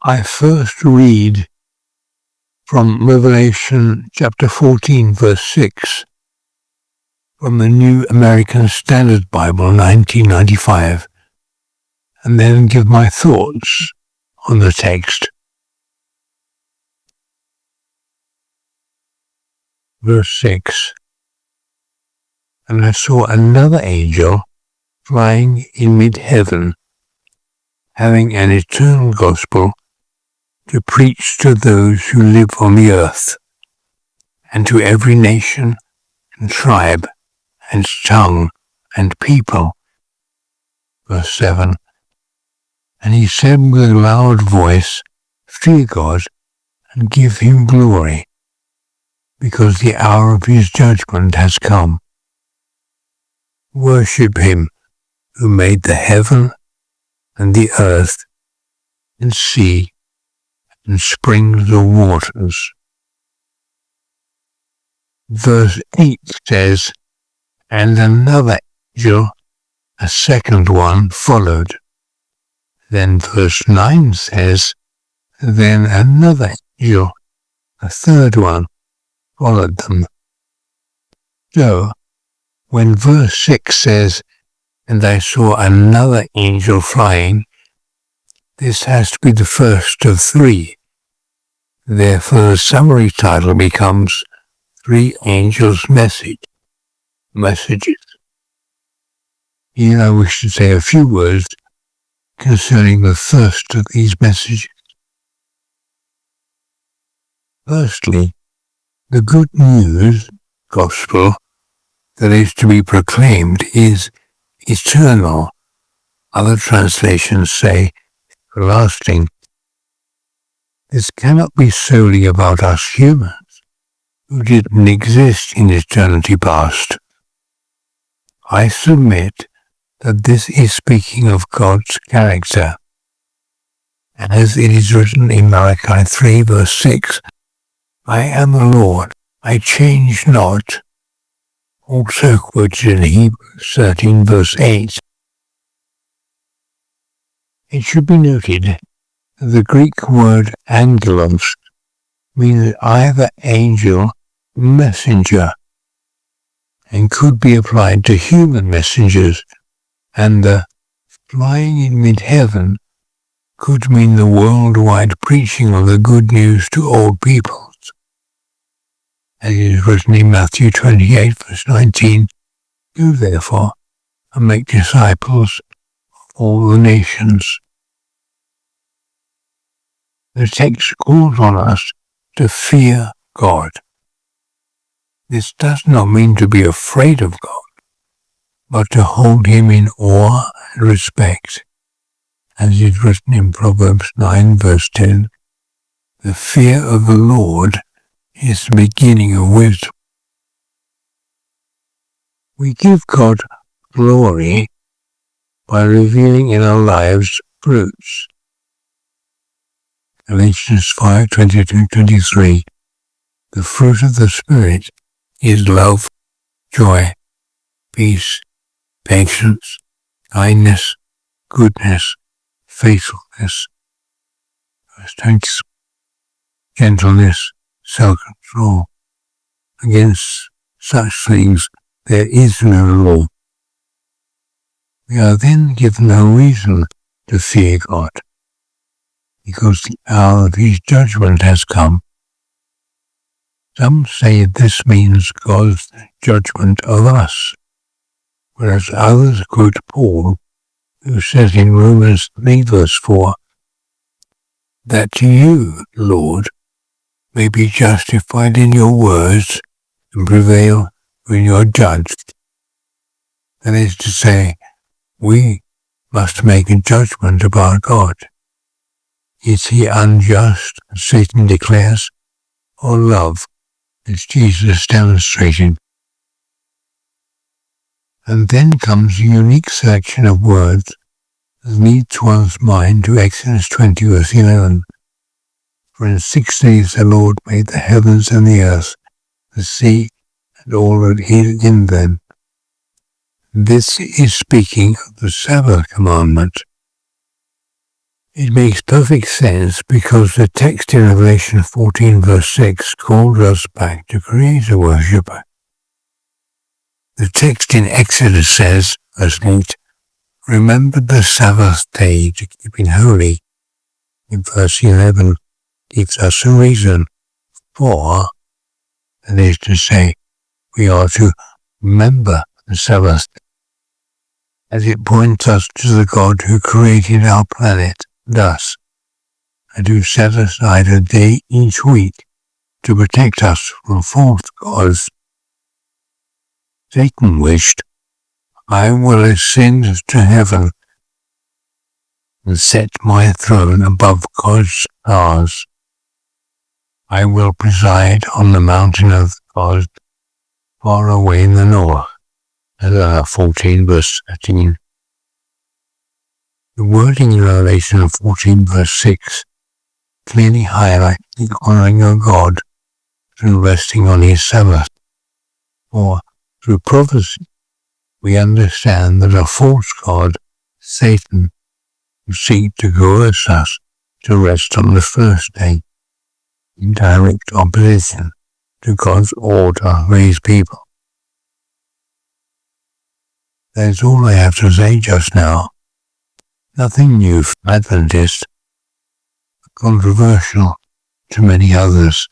I first read from Revelation chapter 14, verse 6, from the New American Standard Bible, 1995, and then give my thoughts on the text. Verse 6, and I saw another angel flying in mid-heaven, having an eternal gospel to preach to those who live on the earth, and to every nation and tribe and tongue and people. Verse 7, and he said with a loud voice, fear God and give him glory, because the hour of his judgment has come. Worship him who made the heaven and the earth and sea and springs of waters. Verse 8 says, and another angel, a second one, followed. Then verse 9 says, then another angel, a third one, followed them. So, when verse 6 says, and I saw another angel flying, this has to be the first of three. Therefore, the summary title becomes Three Angels' Messages. Here I wish to say a few words concerning the first of these messages. Firstly, the good news, gospel, that is to be proclaimed is eternal. Other translations say everlasting. This cannot be solely about us humans, who didn't exist in eternity past. I submit that this is speaking of God's character. As it is written in Malachi 3 verse 6, I am the Lord, I change not. Also quoted in Hebrews 13 verse 8. It should be noted that the Greek word angelos means either angel or messenger, and could be applied to human messengers, and the flying in mid-heaven could mean the worldwide preaching of the good news to all peoples. As it is written in Matthew 28 verse 19, go therefore and make disciples of all the nations. The text calls on us to fear God. This does not mean to be afraid of God, but to hold him in awe and respect. As is written in Proverbs 9 verse 10, the fear of the Lord is the beginning of wisdom. We give God glory by revealing in our lives fruits. Galatians 5:22-23. The fruit of the Spirit is love, joy, peace, patience, kindness, goodness, faithfulness, gentleness, self-control. Against such things there is no law. We are then given no reason to fear God, because the hour of his judgment has come. Some say this means God's judgment of us, whereas others quote Paul, who says in Romans 3 verse 4, that you, Lord, may be justified in your words and prevail when you are judged. That is to say, we must make a judgment about God. Is he unjust, as Satan declares, or love, as Jesus demonstrated? And then comes a unique selection of words that leads one's mind to Exodus 20 verse 11. For in 6 days the Lord made the heavens and the earth, the sea, and all that is in them. This is speaking of the Sabbath commandment. It makes perfect sense because the text in Revelation 14 verse 6 calls us back to Creator worship. The text in Exodus says, verse 8, remember the Sabbath day to keep it holy. In verse 11, gives us a reason for, that is to say, we are to remember the Sabbath, as it points us to the God who created our planet, thus, and who set aside a day each week to protect us from false gods. Satan wished, I will ascend to heaven and set my throne above God's stars. I will preside on the mountain of God far away in the north. 14 verse 13. The wording in Revelation 14 verse 6 clearly highlights the honoring of God through resting on his Sabbath. For through prophecy, we understand that a false God, Satan, will seek to coerce us to rest on the first day, in direct opposition to God's order for his people. That's all I have to say just now. Nothing new for Adventists, but controversial to many others.